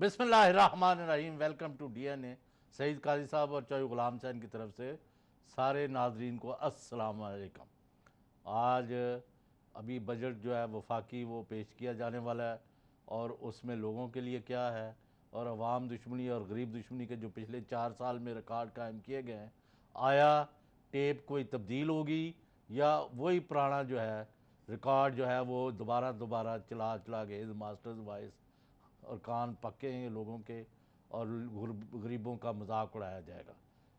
बिस्मिल्लाहिर्रहमानिर्रहीम। Welcome to DNA. Saeed Qazi साहब और चौधरी गुलाम हुसैन की तरफ से सारे नाजरीन को अस्सलाम वालेकुम। आज अभी बजट जो है वफाकी वो पेश किया जाने वाला है और उसमें लोगों के लिए क्या है और अवाम दुश्मनी और गरीब दुश्मनी के जो पिछले 4 साल में रिकॉर्ड कायम किए गए हैं, आया टेप कोई तब्दील होगी या वही पुराना जो है रिकॉर्ड जो है वो दोबारा दोबारा चला चला के मास्टर्स वॉइस और कान पक्के हैं लोगों के और गरीबों का मजाक उड़ाया जाएगा।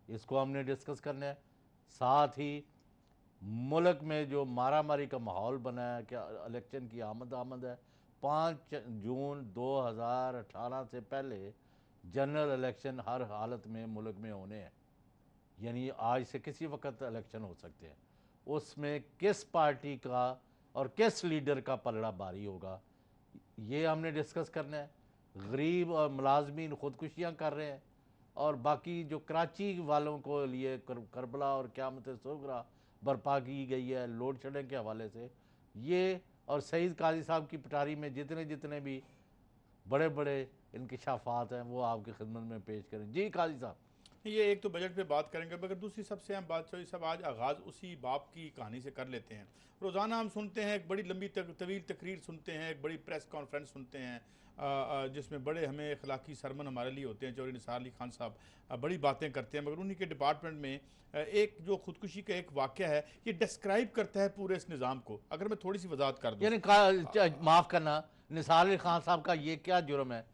इसको हमने डिस्कस करना है। साथ ही मुल्क में जो मारा मारी का माहौल बना है, क्या इलेक्शन की आमद है। 5 जून 2018 से पहले जनरल इलेक्शन हर हालत में मुल्क में होने हैं, यानी आज से किसी वक्त इलेक्शन हो सकते हैं। उसमें किस पार्टी का और किस लीडर का पलड़ा भारी होगा, ये हमने डिस्कस करना है। गरीब और मुलाजमीन ख़ुदकुशियाँ कर रहे हैं और बाकी जो कराची वालों को लिए करबला और क़यामत सुगरा बर्पा की गई है लोड शेडिंग के हवाले से, ये और सईद काजी साहब की पटारी में जितने जितने भी बड़े बड़े इंकशाफात हैं वो आपकी खिदमत में पेश करें। जी काजी साहब। ये एक तो बजट पे बात करेंगे, मगर दूसरी सबसे अहम बात चौधरी साहब, आज आगाज़ उसी बाप की कहानी से कर लेते हैं। रोज़ाना हम सुनते हैं, एक बड़ी लंबी तवील तकरीर सुनते हैं, एक बड़ी प्रेस कॉन्फ्रेंस सुनते हैं जिसमें बड़े हमें अखलाकी सरमन हमारे लिए होते हैं। चौधरी निसार अली खान साहब बड़ी बातें करते हैं, मगर उन्हीं के डिपार्टमेंट में एक जो खुदकुशी का एक वाक़या है, ये डिस्क्राइब करता है पूरे इस निज़ाम को। अगर मैं थोड़ी सी वजाहत कर दूँ, यानी माफ़ करना, निसार अली खान साहब का ये क्या जुर्म है?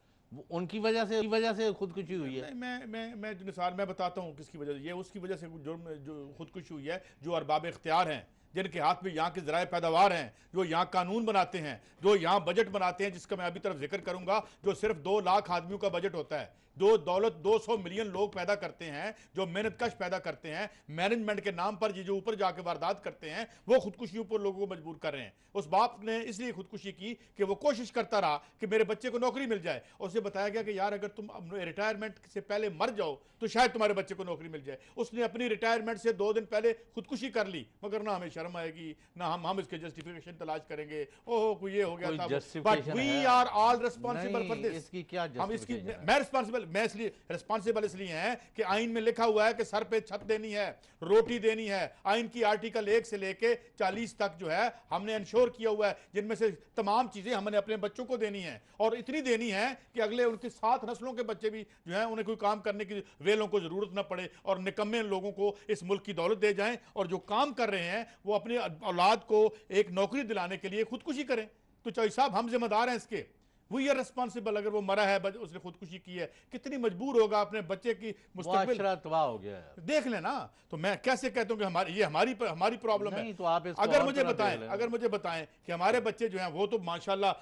उनकी वजह से खुदकुशी हुई है? मैं जो निसार मैं बताता हूँ किसकी वजह से। ये उसकी वजह से जो खुदकुशी हुई है, जो अरबाब इख्तियार हैं, जिनके हाथ में यहाँ के ज़राए पैदावार हैं, जो यहाँ कानून बनाते हैं, जो यहाँ बजट बनाते हैं, जिसका मैं अभी तरफ जिक्र करूंगा, जो सिर्फ 2 लाख आदमियों का बजट होता है, जो दौलत 200 मिलियन लोग पैदा करते हैं, जो मेहनत कश पैदा करते हैं, मैनेजमेंट के नाम पर जो ऊपर जाके वारदात करते हैं, वो खुदकुशियों पर लोगों को मजबूर कर रहे हैं। उस बाप ने इसलिए खुदकुशी की कि वो कोशिश करता रहा कि मेरे बच्चे को नौकरी मिल जाए। उसे बताया गया कि यार अगर तुम रिटायरमेंट से पहले मर जाओ तो शायद तुम्हारे बच्चे को नौकरी मिल जाए। उसने अपनी रिटायरमेंट से 2 दिन पहले खुदकुशी कर ली, मगर ना हमें शर्म आएगी ना हम इसके जस्टिफिकेशन तलाश करेंगे। ओहो कोई ये हो गया था, but we are all responsible for this. इसकी क्या हम इसकी मैं रिस्पांसिबल इसलिए हैं कि आइन में लिखा हुआ है कि सर पे छत देनी है, रोटी देनी है। आइन की आर्टिकल 1 से लेके 40 तक जो है हमने इंश्योर किया हुआ है, जिनमें से तमाम चीजें हमने अपने बच्चों को देनी है, और इतनी देनी है कि अगले उनके 7 नस्लों के बच्चे भी जो है उन्हें कोई काम करने की वेलों को जरूरत ना पड़े और निकम्मे लोगों को इस मुल्क की दौलत दे जाएं, और जो काम कर रहे हैं वो अपनी औलाद को एक नौकरी दिलाने के लिए खुदकुशी करें। तो चौधरी साहब हम जिम्मेदार हैं इसके। वो आर रिस्पॉन्सिबल। अगर वो मरा है, उसने खुदकुशी की है, कितनी मजबूर होगा अपने बच्चे की मुस्तकबिल तबाह हो गया है। देख लेना। तो मैं कैसे कहता हूं कि हमारी प्रॉब्लम है। तो आप अगर मुझे बताएं कि हमारे बच्चे जो हैं वो तो माशाल्लाह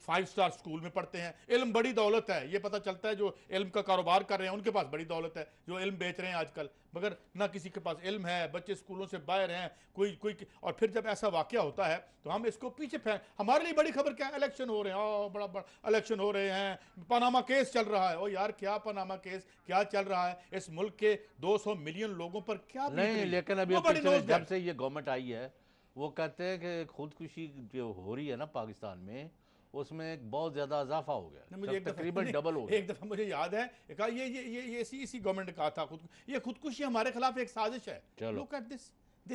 5 स्टार स्कूल में पढ़ते हैं, इल्म बड़ी दौलत है, ये पता चलता है। जो इल्म का कारोबार कर रहे हैं उनके पास बड़ी दौलत है, जो इल्म बेच रहे हैं आजकल, मगर ना किसी के पास इल्म है, बच्चे स्कूलों से बाहर हैं, कोई और फिर जब ऐसा वाकया होता है तो हम इसको पीछे फेंक। हमारे लिए बड़ी खबर क्या है? इलेक्शन हो रहे हैं, बड़ा इलेक्शन हो रहे हैं, पनामा केस चल रहा है। ओ यार क्या पनामा केस क्या चल रहा है? इस मुल्क के 200 मिलियन लोगों पर क्या नहीं, लेकिन अभी जब से ये गवर्नमेंट आई है वो कहते हैं कि खुदकुशी जो हो रही है ना पाकिस्तान में, उसमें एक बहुत ज्यादा इजाफा हो गया, मुझे तकरीबन डबल हो गया। एक दफा मुझे याद है ये इसी गवर्नमेंट ने कहा था ये खुदकुशी हमारे खिलाफ एक साजिश है। Look at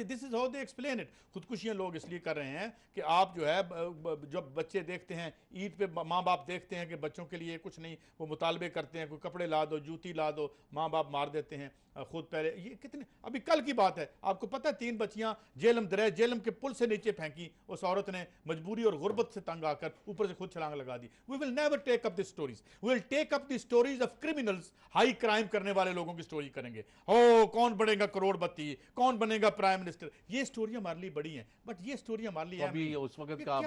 this is how they explain it. खुदकुशियां लोग इसलिए कर रहे हैं कि आप जो है जब बच्चे देखते हैं ईद पे, माँ बाप देखते हैं कि बच्चों के लिए कुछ नहीं, वो मुतालबे करते हैं, कोई कपड़े ला दो, जूती ला दो, माँ बाप मार देते हैं खुद। पहले ये कितने, अभी कल की बात है, आपको पता है 3 बच्चियां जेलम के पुल से नीचे फेंकी उस औरत ने, मजबूरी और गुर्बत से तंग आकर ऊपर से खुद छलांग लगा दी। We will never take up this stories, we will take up the stories of criminals. High crime करने वाले लोगों की स्टोरी करेंगे। हो कौन बनेगा करोड़पति, कौन बनेगा प्राइम मिनिस्टर, ये स्टोरी हमारे लिए बड़ी है, बट ये स्टोरी हमारे लिए अभी उस वक्त का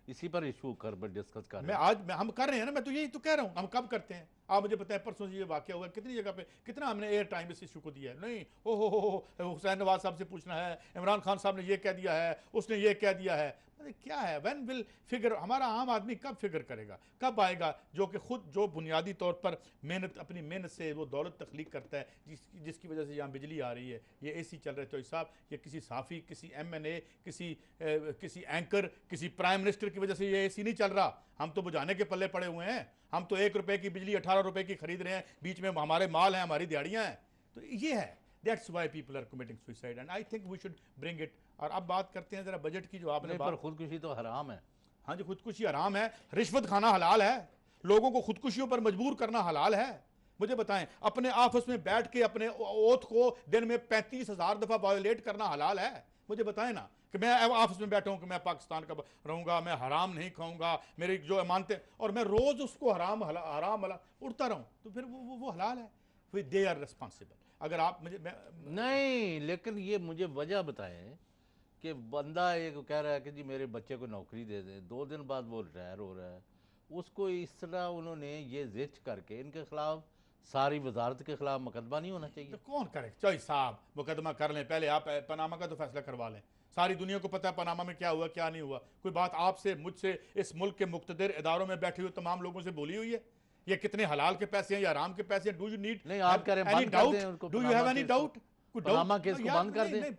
इसी पर इशू कर डिस्कस कर रहे हैं। हम कर रहे हैं ना, मैं तो यही तो कह रहा हूं, हम कब करते हैं? आप मुझे बताएं, परसों से ये वाकया हुआ, कितनी जगह पे कितना हमने एयर टाइम इस इशू को दिया है? नहीं, हो हुसैन नवाज साहब से पूछना है, इमरान खान साहब ने ये कह दिया है, उसने ये कह दिया है, अरे क्या है, व्हेन विल फिगर, हमारा आम आदमी कब फिगर करेगा, कब आएगा जो कि खुद जो बुनियादी तौर पर मेहनत, अपनी मेहनत से वो दौलत तख्लीक करता है, जिसकी वजह से यहाँ बिजली आ रही है, ये एसी चल रहा है। चौधरी साहब, ये किसी साफ़ी, किसी MNA, किसी एंकर, किसी प्राइम मिनिस्टर की वजह से ये एसी नहीं चल रहा। हम तो बुझाने के पल्ले पड़े हुए हैं। हम तो 1 रुपए की बिजली 18 रुपए की खरीद रहे हैं, बीच में हमारे माल हैं, हमारी दिहाड़ियाँ हैं। तो ये है, that's why people are committing suicide, and I think we should bring it. और अब बात करते हैं जरा बजट की, जो आपने पर खुदकुशी तो हराम है। हाँ जी, खुदकुशी हराम है, रिश्वत खाना हलाल है, लोगों को खुदकुशियों पर मजबूर करना हलाल है। मुझे बताएं, अपने ऑफिस में बैठ के अपने ओथ को दिन में 35,000 दफा वायोलेट करना हलाल है? मुझे बताएं ना, कि मैं ऑफिस में बैठा हूं कि मैं पाकिस्तान का रहूंगा, मैं हराम नहीं खाऊंगा, मेरी जो मानते, और मैं रोज उसको हराम हराम उड़ता रहूं, तो फिर वो हलाल है? फिर दे आर रिस्पॉन्सिबल। अगर आप मुझे नहीं, लेकिन ये मुझे वजह बताएं कि बंदा एक कह रहा है कि जी मेरे बच्चे को नौकरी दे दें, 2 दिन बाद वो रिटायर हो रहा है, उसको इस तरह उन्होंने ये जिच करके इनके खिलाफ, सारी वजारत के खिलाफ मुकदमा नहीं होना चाहिए? तो कौन करे चौधरी साहब, मुकदमा कर लें, पहले आप पनामा का तो फैसला करवा लें। सारी दुनिया को पता है पनामा में क्या हुआ क्या नहीं हुआ। कोई बात आपसे, मुझसे, इस मुल्क के मुक्तदिर इदारों में बैठे हुए तमाम लोगों से बोली हुई है? ये कितने हलाल के पैसे हैं या हराम के पैसे हैं? डू यू नीड, नहीं, आप कह रहे हैं एनी बंद कर दें डाउट, उनको, do you have any doubt? Panama case को बंद कर दें? नहीं,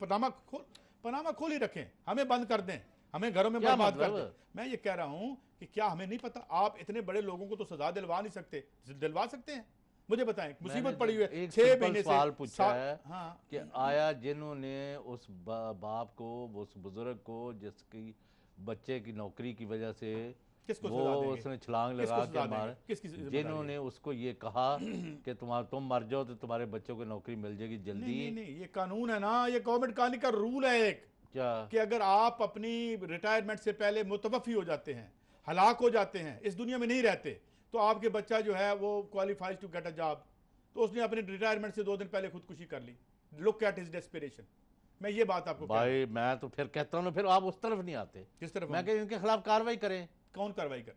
पनामा खोल ही रखें, हमें बंद कर दें, हमें घरों में क्या बर्बाद कर मतलब? दें। मैं ये कह रहा हूं कि क्या हमें नहीं पता, आप इतने बड़े लोगों को तो सजा दिलवा नहीं सकते? दिलवा सकते हैं? मुझे बताएं, मुसीबत पड़ी हुई है, एक 6 सिंपल महीने से सवाल पूछा है हाँ कि आया जिन्होंने उस बाप को, उस बुजुर्ग को जिसकी बच्चे की नौकरी की वजह से किसको वो सजा देंगे? उसने छलांग किसको लगा सजा के मार, देंगे? किसकी जिम्मेदारी जिन्होंने है? उसको ये कहा कि तुम मर जाओ तो तुम्हारे बच्चों को नौकरी मिल जाएगी जल्दी। नहीं, ये कानून है ना, ये गवर्नमेंट कहानी का रूल है एक, क्या कि अगर आप अपनी रिटायरमेंट से पहले मुतवफ़ी हो जाते हैं, हलाक हो जाते हैं, इस दुनिया में नहीं रहते, तो आपके बच्चा जो है वो qualifies to get a job, तो उसने अपनी रिटायरमेंट से 2 दिन पहले खुदकुशी कर ली। Look at his desperation. मैं ये बात आपको भाई, मैं तो फिर कहता हूँ, फिर आप उस तरफ नहीं आते। किस तरफ? मैं कहता इनके खिलाफ कार्रवाई करें। कौन कार्रवाई कर?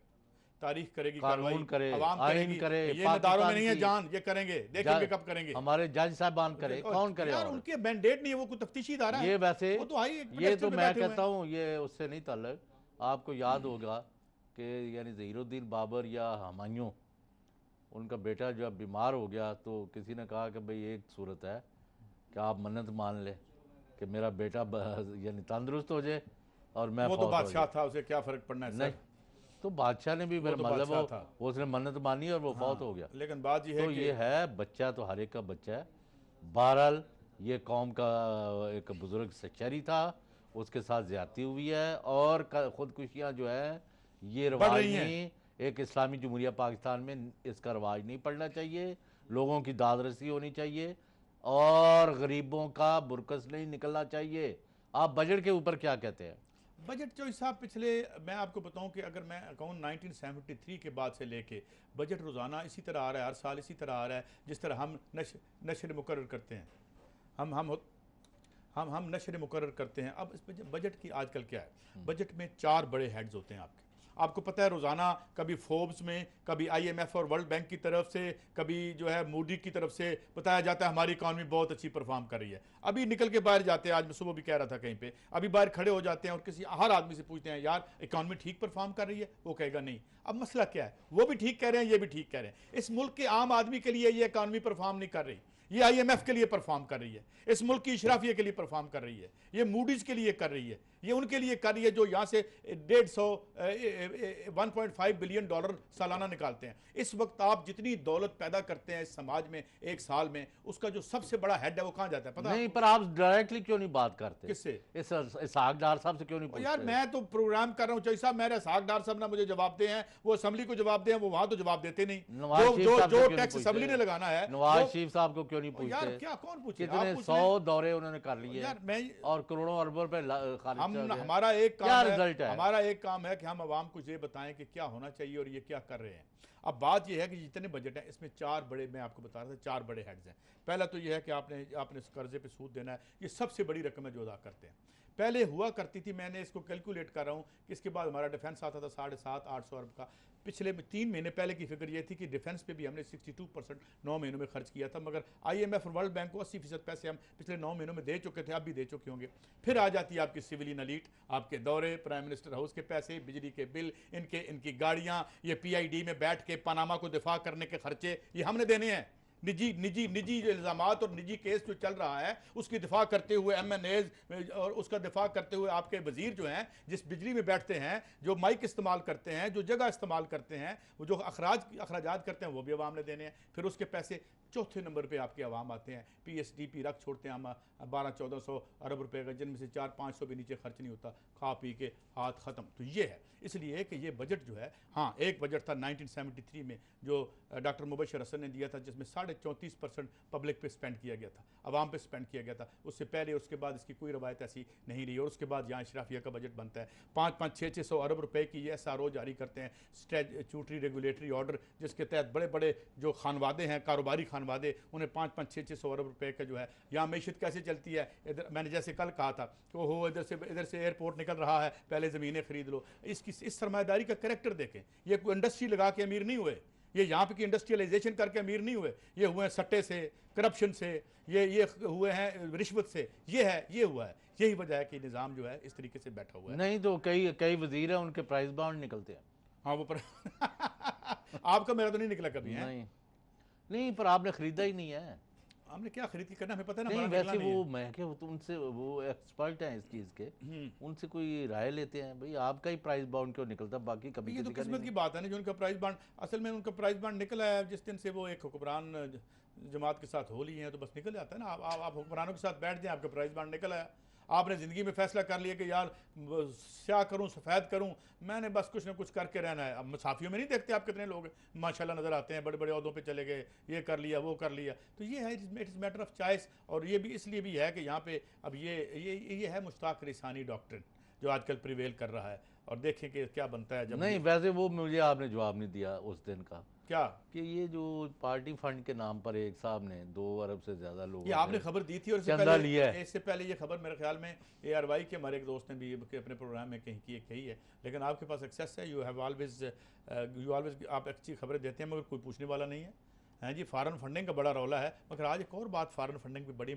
तारीख करेगी, कानून करे, अवाम आइन करेगी, करे, ये नदारों में नहीं है की जान, ये करेंगे, देखेंगे कब करेंगे। हमारे जज साहबान करे, कौन करे? यार उनके मैंडेट नहीं है, वो कोई तफ्तीशी इदारा है। ये वैसे वो तो आई ये तो मैं कहता हूँ ये उससे नहीं ताल्लुक। आपको याद होगा कि यानी ज़हीरुद्दीन बाबर या हुमायूं, उनका बेटा जब बीमार हो गया तो किसी ने कहा कि भाई एक सूरत है कि आप मन्नत मान ले कि मेरा बेटा यानी तंदुरुस्त हो जाए और मैं वो तो फौत हो बादशाह जाए। था, उसे क्या फर्क पड़ना है? नहीं, तो बादशाह ने भी वो तो मतलब बादशाह था। वो उसने मन्नत मानी और वो फौत हो गया। लेकिन बात ये है तो कि ये है, बच्चा तो हर एक का बच्चा है। बहरहाल ये कौम का एक बुजुर्ग शहरी था, उसके साथ ज्यादती हुई है और खुदकुशियाँ जो है ये बढ़ रवाज रही हैं। नहीं, एक इस्लामी जमहूरिया पाकिस्तान में इसका रवाज नहीं पड़ना चाहिए। लोगों की दादरसी होनी चाहिए और गरीबों का बुरकस नहीं निकलना चाहिए। आप बजट के ऊपर क्या कहते हैं? बजट जो हिसाब पिछले, मैं आपको बताऊं कि अगर मैं कहूँ 1973 के बाद से लेके बजट रोज़ाना इसी तरह आ रहा है, हर साल इसी तरह आ रहा है, जिस तरह हम नशर मुकर्रर करते हैं, हम नशर मुकर्रर करते हैं। अब इस बजट की आजकल क्या है, बजट में 4 बड़े हेड्स होते हैं आपको पता है। रोज़ाना कभी फोर्ब्स में, कभी IMF और वर्ल्ड बैंक की तरफ से, कभी जो है मूडी की तरफ से बताया जाता है हमारी इकॉनमी बहुत अच्छी परफॉर्म कर रही है। अभी निकल के बाहर जाते हैं, आज मैं सुबह भी कह रहा था कहीं पे, अभी बाहर खड़े हो जाते हैं और किसी हर आदमी से पूछते हैं यार इकॉनमी ठीक परफॉर्म कर रही है, वो कहेगा नहीं। अब मसला क्या है, वो भी ठीक कह रहे हैं, ये भी ठीक कह रहे हैं। इस मुल्क के आम आदमी के लिए ये इकॉनमी परफॉर्म नहीं कर रही, ये IMF के लिए परफॉर्म कर रही है, इस मुल्क की इशराफिया के लिए परफॉर्म कर रही है, ये मूडीज के लिए कर रही है, ये उनके लिए कर रही है जो यहाँ से 1.5 बिलियन डॉलर सालाना निकालते हैं। इस वक्त आप जितनी दौलत पैदा करते हैं इस समाज में एक साल में, उसका जो सबसे बड़ा हेड है वो कहाँ जाता है पता नहीं, पर आप डायरेक्टली क्यों नहीं बात करते? किससे? इसहाक डार साहब से क्यों नहीं पूछते? यार मैं तो प्रोग्राम कर रहा हूँ चौधरी साहब, मेरे इसहाक डार साहब ना मुझे जवाब दे हैं, वो असेंबली को जवाब दे हैं, वो वहां तो जवाब देते नहीं। जो टैक्स असेंबली ने लगाना है, नवाज शरीफ साहब को क्यों नहीं पूछते? यार क्या कौन पूछे? कितने 100 दौरे उन्होंने कर लिए यार मैं और करोड़ों अरबों रुपए हमारा एक क्या काम रिजल्ट है? हमारा एक काम है कि हम आवाम को ये बताएं कि क्या होना चाहिए और ये क्या कर रहे हैं। अब बात यह है कि जितने बजट हैं इसमें चार बड़े, मैं आपको बता रहा था, चार बड़े हेड्स हैं। पहला तो यह है कि आपने आपने इस कर्जे पे सूद देना है, ये सबसे बड़ी रकम है जो अदा करते हैं। पहले हुआ करती थी, मैंने इसको कैलकुलेट कर रहा हूँ कि इसके बाद हमारा डिफेंस आता था 750-800 अरब का। पिछले 3 महीने पहले की फिक्र ये थी कि डिफेंस पे भी हमने 62% 9 महीनों में खर्च किया था, मगर IMF और वर्ल्ड बैंक को 80% पैसे हम पिछले 9 महीनों में दे चुके थे, अब भी दे चुके होंगे। फिर आ जाती है आपकी सिविलियन एलीट, आपके दौरे, प्राइम मिनिस्टर हाउस के पैसे, बिजली के बिल, इनकी गाड़ियाँ, ये PID में बैठ के पनामा को दिफा करने के खर्चे, ये हमने देने हैं। निजी निजी निजी इल्ज़ामात और निजी केस जो चल रहा है उसकी दिफा करते हुए MNAs और उसका दिफा करते हुए आपके वजीर जो हैं, जिस बिजली में बैठते हैं, जो माइक इस्तेमाल करते हैं, जो जगह इस्तेमाल करते हैं, वो जो अखराजात करते हैं, वो भी अवाम ने देने हैं। फिर उसके पैसे चौथे नंबर पे आपके अवाम आते हैं। PSDP रख छोड़ते हैं हम 1200-1400 अरब रुपए का, जिनमें से 400-500 भी नीचे खर्च नहीं होता, खा पी के हाथ ख़त्म। तो ये है, इसलिए कि ये बजट जो है, हाँ एक बजट था 1973 में जो डॉक्टर मुबशर हसन ने दिया था, जिसमें 34.5% पब्लिक पे स्पेंड किया गया था, अवाम पे स्पेंड किया गया था। उससे पहले उसके बाद इसकी कोई रवायत ऐसी नहीं रही। और उसके बाद यहाँ इशराफिया का बजट बनता है, 5-5, 600 अरब रुपए की ये SRO जारी करते हैं, स्टैट्यूटरी रेगुलेटरी ऑर्डर, जिसके तहत बड़े बड़े जो खानवादे हैं, कारोबारी खानवादे, उन्हें 5-5, 600 अरब रुपए का जो है, यहाँ मीशत कैसे चलती है। इधर मैंने जैसे कल कहा था कि ओहो इधर से एयरपोर्ट निकल रहा है, पहले ज़मीनें खरीद लो। इस सरमायादारी का कैरेक्टर देखें, ये कोई इंडस्ट्री लगा के अमीर नहीं हुए, ये यहाँ पे की इंडस्ट्रियलाइजेशन करके अमीर नहीं हुए, ये हुए हैं सट्टे से, करप्शन से, ये हुए हैं रिश्वत से, ये हुआ है। यही वजह है कि निज़ाम जो है इस तरीके से बैठा हुआ है। नहीं तो कई कई वजीर हैं, उनके प्राइस बाउंड निकलते हैं। हाँ वो पर आपका मेरा तो नहीं निकला कभी है। नहीं नहीं, पर आपने खरीदा ही नहीं है। हमने क्या खरीद के करना, हमें पता है ना, नहीं हमारा निकला वैसे नहीं वो है। मैं क्या तो उनसे वो एक्सपर्ट हैं इस चीज़ के, उनसे कोई राय लेते हैं भाई आपका ही प्राइस बाउंड क्यों निकलता, बाकी कभी ये तो किसी का किस्मत नहीं। की बात है ना, जो उनका प्राइस बांड, असल में उनका प्राइस बांड निकला है जिस दिन से वो एक हुक्मरान जमात के साथ हो लिए हैं, तो बस निकल जाता है ना। आप हुक्मरानों के साथ बैठ जाएं, आपका प्राइस बांड निकल आया। आपने ज़िंदगी में फैसला कर लिया कि यार स्याह करूं सफ़ेद करूं, मैंने बस कुछ ना कुछ करके रहना है। अब मुसाफियों में नहीं देखते आप कितने लोग माशाल्लाह नज़र आते हैं, बड़े बड़े ओहदों पे चले गए, ये कर लिया वो कर लिया। तो ये है, इट्स मैटर ऑफ चॉइस। और ये भी इसलिए भी है कि यहाँ पे अब ये है मुश्ताक रिसानी डॉक्ट्रिन जो आजकल प्रिवेल कर रहा है। और देखें कि क्या बनता है जब नहीं वैसे वो मुझे आपने जवाब नहीं दिया उस दिन का, क्या कि ये जो पार्टी फंड के नाम पर एक साहब ने 2 अरब से ज़्यादा ये लोगों आपने से खबर दी थी। और चंदा लिया है। इससे पहले ये खबर मेरे ख्याल में ARY के हमारे एक दोस्त ने भी अपने प्रोग्राम में कही है। लेकिन आपके पास एक्सेस है, यू ऑलवेज आप अच्छी खबरें देते हैं, मगर कोई पूछने वाला नहीं है। हैं जी, फॉरेन फंडिंग का बड़ा रौला है। मगर आज एक और बात फॉरेन फंडिंग पे बड़ी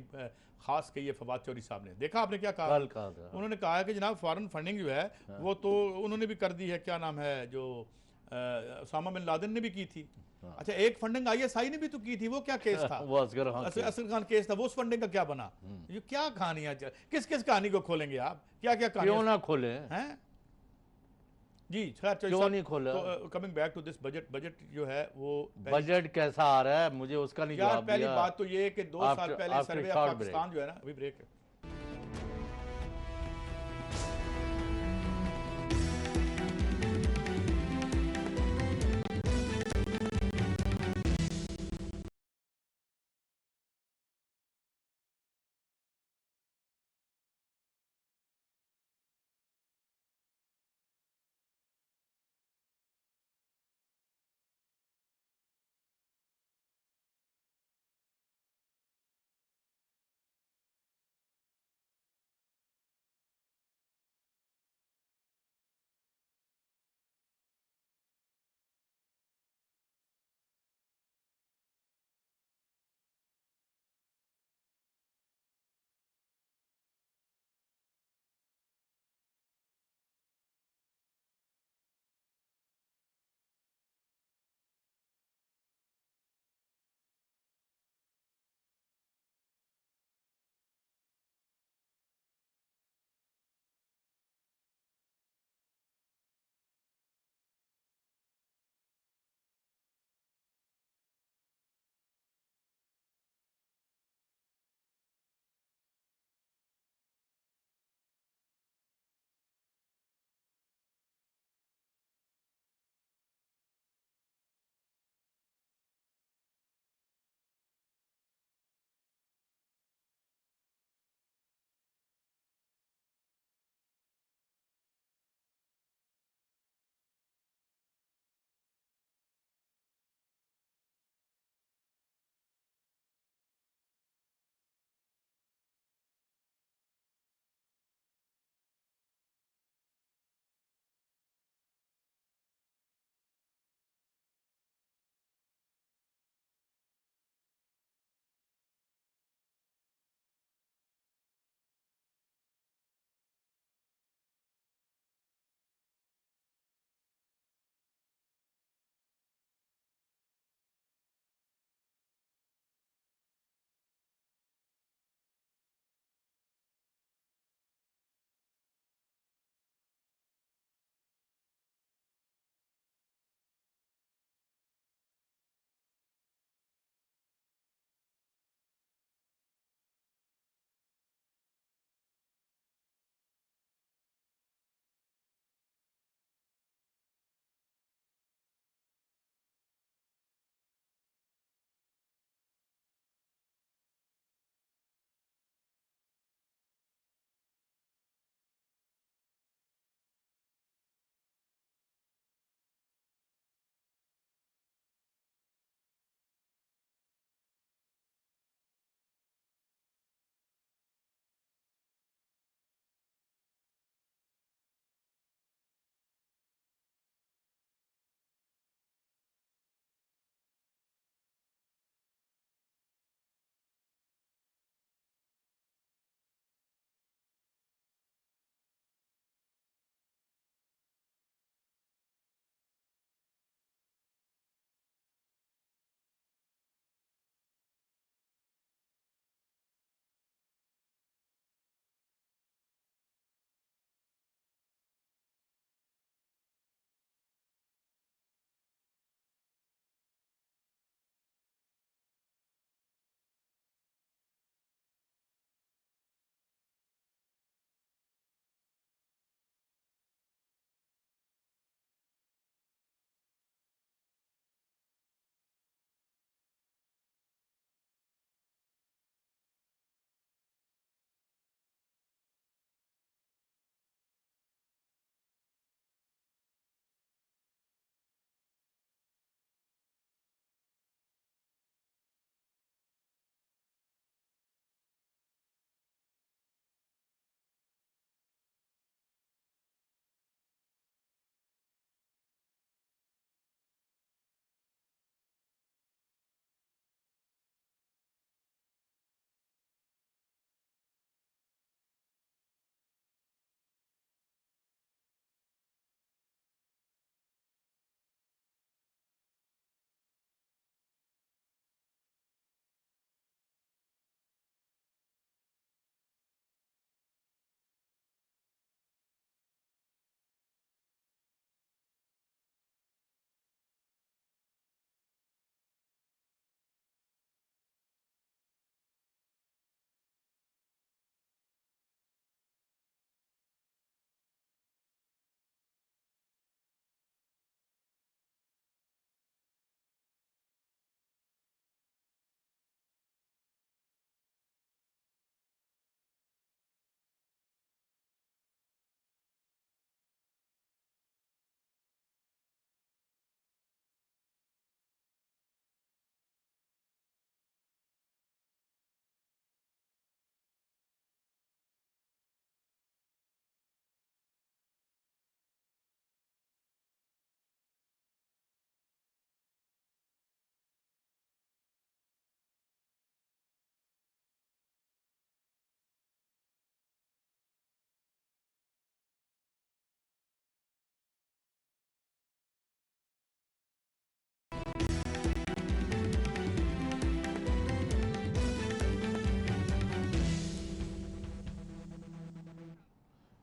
खास कही है फवाद चौधरी साहब ने। देखा आपने क्या कहा? कल कहा था। उन्होंने कहा है कि जनाब फॉरेन फंडिंग जो है वो तो उन्होंने भी कर दी है, क्या नाम है, जो उसामा बिन लादेन ने भी की थी। अच्छा, एक फंडिंग ISI ने भी तो की थी, वो क्या केस था? वो असगर खान केस था, वो उस फंडिंग का क्या बना? ये क्या कहानियां किस किस कहानी को खोलेंगे आप? क्या क्या क्यों कहानी ना खोले हैं जी? खैर क्यों नहीं खोला? तो coming back to this budget जो है वो बजट कैसा आ रहा है मुझे उसका नहीं यार जवाब पहली दिया। बात तो ये है कि 2 साल पहले survey of short break. Pakistan जो है ना, अभी ब्रेक है।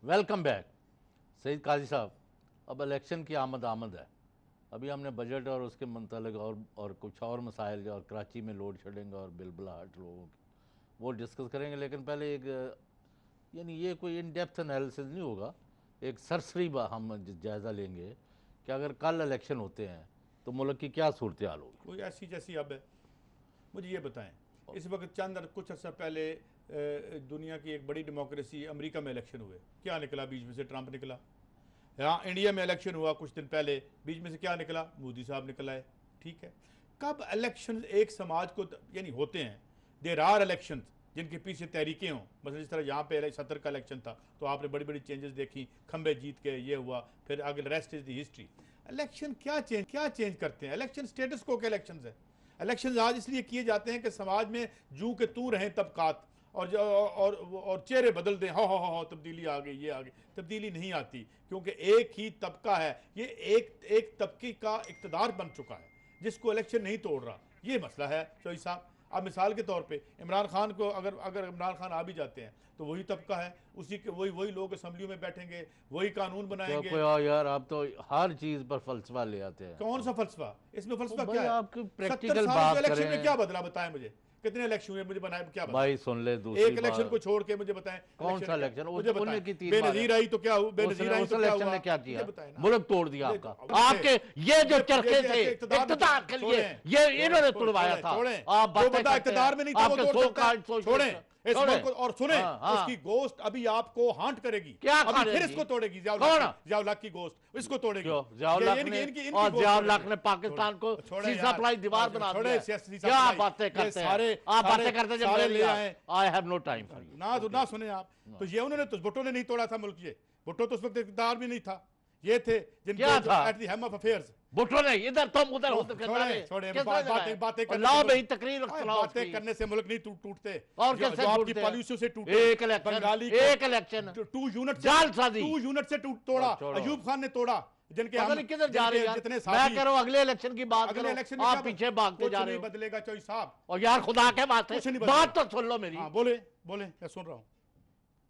Welcome back. सईद काजी साहब, अब इलेक्शन की आमद है। अभी हमने बजट और उसके मुतल्लिक और कुछ और मसाइल और कराची में लोड शेडिंग और बिलबलाहट लोगों की वो डिस्कस करेंगे, लेकिन पहले एक यानी ये कोई इन डेप्थ एनालिसिस नहीं होगा, एक सरसरी हम जायज़ा लेंगे कि अगर कल इलेक्शन होते हैं तो मुल्क की क्या सूरत हाल होगी। कोई ऐसी जैसी अब है। मुझे ये बताएं, इस वक्त कुछ अर्सा पहले दुनिया की एक बड़ी डेमोक्रेसी अमेरिका में इलेक्शन हुए, क्या निकला? बीच में से ट्रंप निकला। यहाँ इंडिया में इलेक्शन हुआ कुछ दिन पहले, बीच में से क्या निकला? मोदी साहब निकला है। ठीक है, कब इलेक्शन एक समाज को यानी होते हैं, देर आर इलेक्शन जिनके पीछे तहरीकें हों। मतलब जिस तरह यहाँ पे 70 का इलेक्शन था तो आपने बड़ी बड़ी चेंजेस देखी, खंबे जीत के ये हुआ, फिर आगे rest is the history. Election क्या चेंज करते हैं? इलेक्शन स्टेटस को के इलेक्शन है। इलेक्शन आज इसलिए किए जाते हैं कि समाज में जू के तू रहें तबकात और चेहरे बदल दें। हो तब्दीली आ गई, ये आ गई। तब्दीली नहीं आती, क्योंकि एक ही तबका है, ये एक तबके का इक़्तिदार बन चुका है जिसको इलेक्शन नहीं तोड़ रहा। ये मसला है चौधरी साहब। अब मिसाल के तौर पे इमरान खान को अगर इमरान खान आ भी जाते हैं तो वही तबका है, उसी के वही लोग असम्बलियों में बैठेंगे, वही कानून बनाएंगे। तो यार आप तो हर चीज पर फलसफा ले आते हैं। कौन सा फलसफा? इसमें फलसफा तो क्या है? आपकी 70 प्रैक्टिकल साल बात के इलेक्शन करें। में क्या बदला? बताएं मुझे, कितने इलेक्शन हुए मुझे बनाए, क्या बदला? भाई सुन ले, दूसरी एक इलेक्शन को छोड़ के मुझे बताएं कौन सा इलेक्शन? मुझे उन्हें की तीन बेनजीर आई तो क्या हुआ? बेनजीर आई उस तो क्या इलेक्शन हुआ? ने क्या किया? मुझे बताएं ना। मुल्क तोड़ दिया आपका। अब आपके ये जो चरखे थे इक़्तिदार इक़्तिदार के लिए, ये इन्होंने तुड़वाया था। आप जो बंदा इक़्तिदार में नहीं था वो तोड़ सकता है। छोड़ें इस मुल्क को और सुने, उसकी गोश्त अभी आपको हांट करेगी। क्या अभी फिर इसको तोड़ेगी। जियाउल हक की गोश्त इसको तोड़ेगी। जियाउल हक ने पाकिस्तान को सीसा प्लाई दीवार बना दिया। क्या बातें करते हैं आप? बातें करते जब ले आए। I have no time for you. ना सुने आप। तो ये उन्होंने तो भुट्टो ने नहीं तोड़ा था मुल्क। ये भुट्टो तो उस वक्त इक़्तिदार भी नहीं था। ये थे जिनके at the helm of affairs. Bhutto नहीं, इधर तुम उधर होते बातें करने से मुल्क नहीं टूटते। और कैसे आपकी पॉलिसी से टूटे। एक इलेक्शन 2 यूनिट जाल साजी 2 यूनिट से तोड़ा। अयूब खान ने तोड़ा। जिनके किधर जा रहे हैं? जितने मैं कह रहा हूं अगले इलेक्शन की बात अगले करो, इलेक्शन आप पीछे भागते जा रहे हो। नहीं बदलेगा चौधरी साहब। और यार खुदा के बात तो सुन लो मेरी। बोले मैं सुन रहा हूँ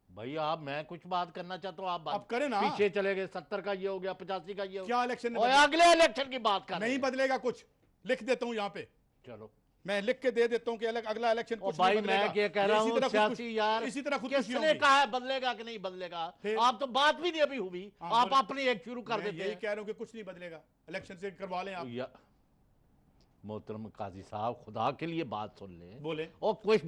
भाई। आप मैं कुछ बात करना चाहता हूँ, आप करें ना। पीछे चले गए। 70 का ये हो गया, 85 का ये हो गया। क्या इलेक्शन और अगले इलेक्शन की बात कर नहीं बदलेगा कुछ। लिख देता हूँ यहाँ पे, चलो मैं लिख के दे देता हूँ कि अगला इलेक्शन कुछ भाई नहीं बदलेगा। मैं क्या कह रहा हूँ सियासी यार, इसी तरह किसने कहा है बदलेगा कि नहीं बदलेगा? आप तो बात भी नहीं अभी हुई, आप अपनी एक शुरू कर देते हैं। यही कह रहा हूँ कि कुछ नहीं बदलेगा। इलेक्शन से करवा लें आप। मोहतरम काजी साहब, खुदा के लिए बात सुन ले। बोले। और कुछ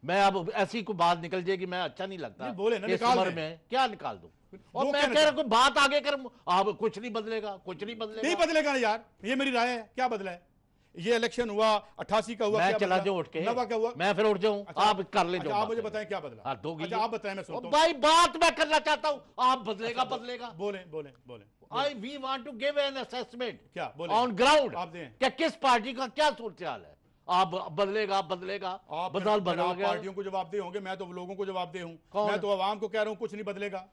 मैं अब ऐसी कोई बात निकल जाएगी, मैं अच्छा नहीं लगता। बोले ना, निकाल दें। में क्या निकाल दूं? और मैं कह रहा हूं बात आगे कर। आप कुछ नहीं बदलेगा, कुछ नहीं बदलेगा। नहीं बदलेगा ना यार, ये मेरी राय है। क्या बदला है? ये इलेक्शन हुआ 88 का हुआ। मैं चला जाऊं उठ के, मैं फिर उठ जाऊं। आप कर ले जो। आप मुझे बताएं क्या बदला। आप बताएं, मैं सुनता हूं। भाई बात मैं करना चाहता हूं। आप बदलेगा बोले। We want to give an assessment क्या बोले ऑन ग्राउंड आप दें कि किस पार्टी का क्या सूरत हाल है। आप बदलेगा आप बदल पार्टियों को जवाबदेह होंगे, मैं तो लोगों को जवाबदेह हूं। मैं तो आवाम को कह रहा हूं कुछ नहीं बदलेगा।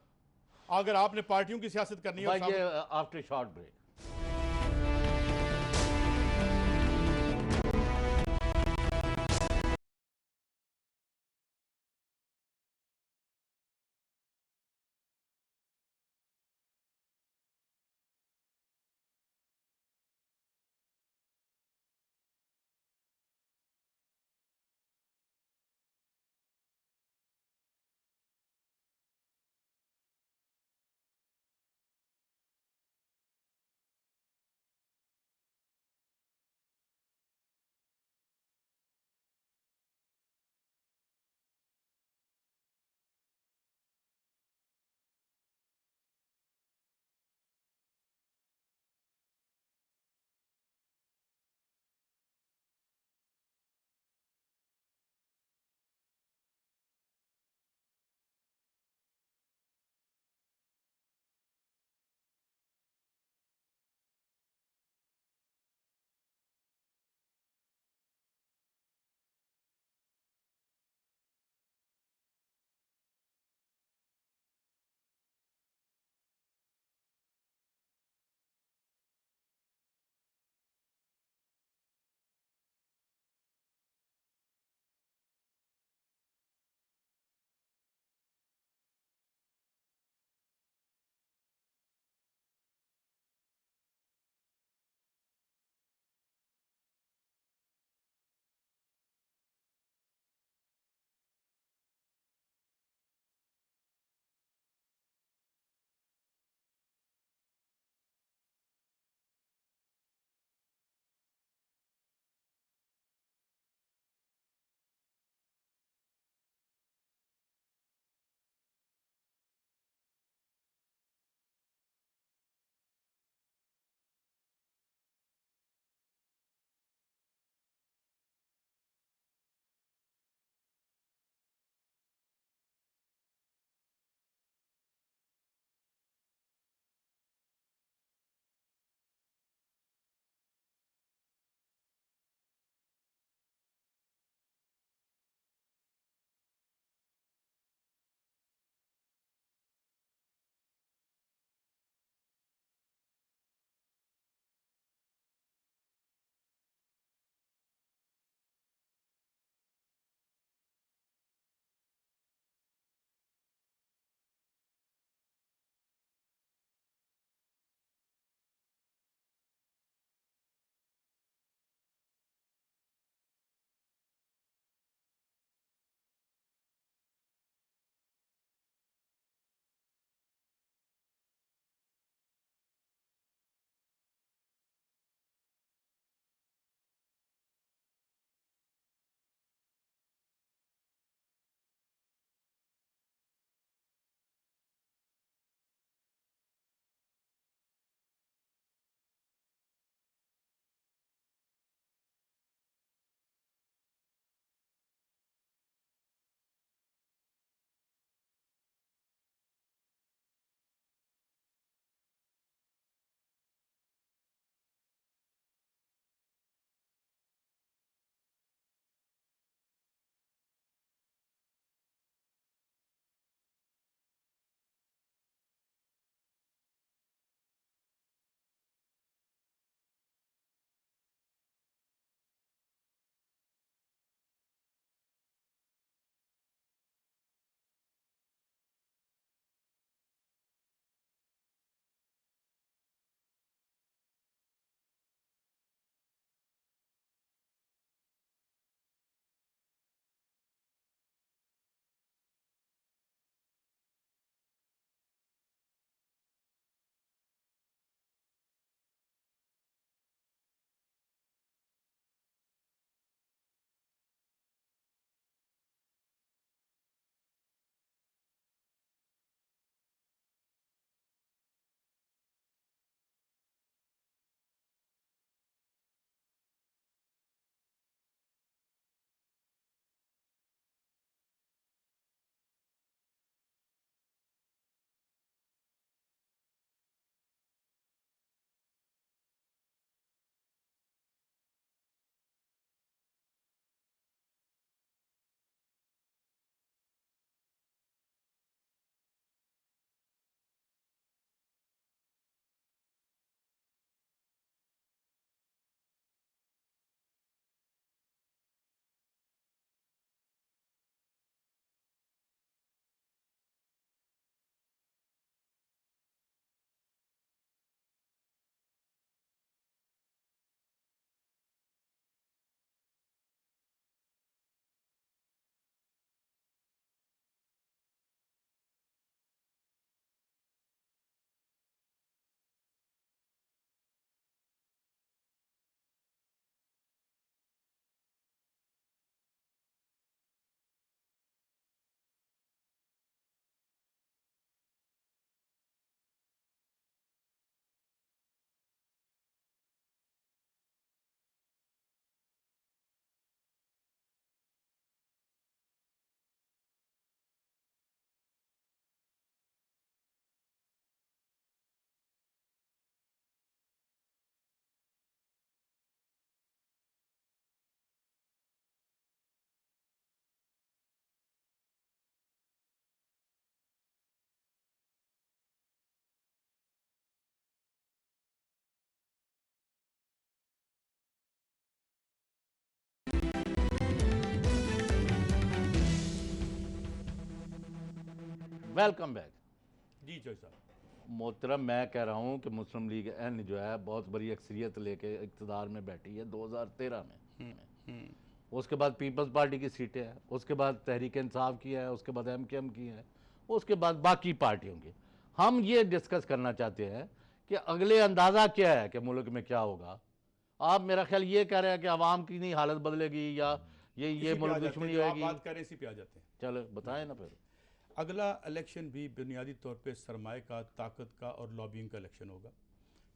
अगर आपने पार्टियों की सियासत करनी है। After short break. Welcome back. जी चौधरी साहब। मोहतरम, मैं कह रहा हूँ कि मुस्लिम लीग एन जो है बहुत बड़ी अक्सरियत लेके इक़्तिदार में बैठी है 2013 में। उसके बाद पीपल्स पार्टी की सीटें हैं, उसके बाद तहरीक इंसाफ की है, उसके बाद MKM की है, उसके बाद बाकी पार्टियों की। हम ये डिस्कस करना चाहते हैं कि अगले अंदाज़ा क्या है कि मुल्क में क्या होगा। आप मेरा ख्याल ये कह रहे हैं कि आवाम की नहीं हालत बदलेगी या ये मुल्क दुश्मनी आप होगी। बात करें इसी पे आ जाते हैं। चलो बताएं ना फिर। अगला इलेक्शन भी बुनियादी तौर पे सरमाए का, ताकत का और लॉबिंग का इलेक्शन होगा।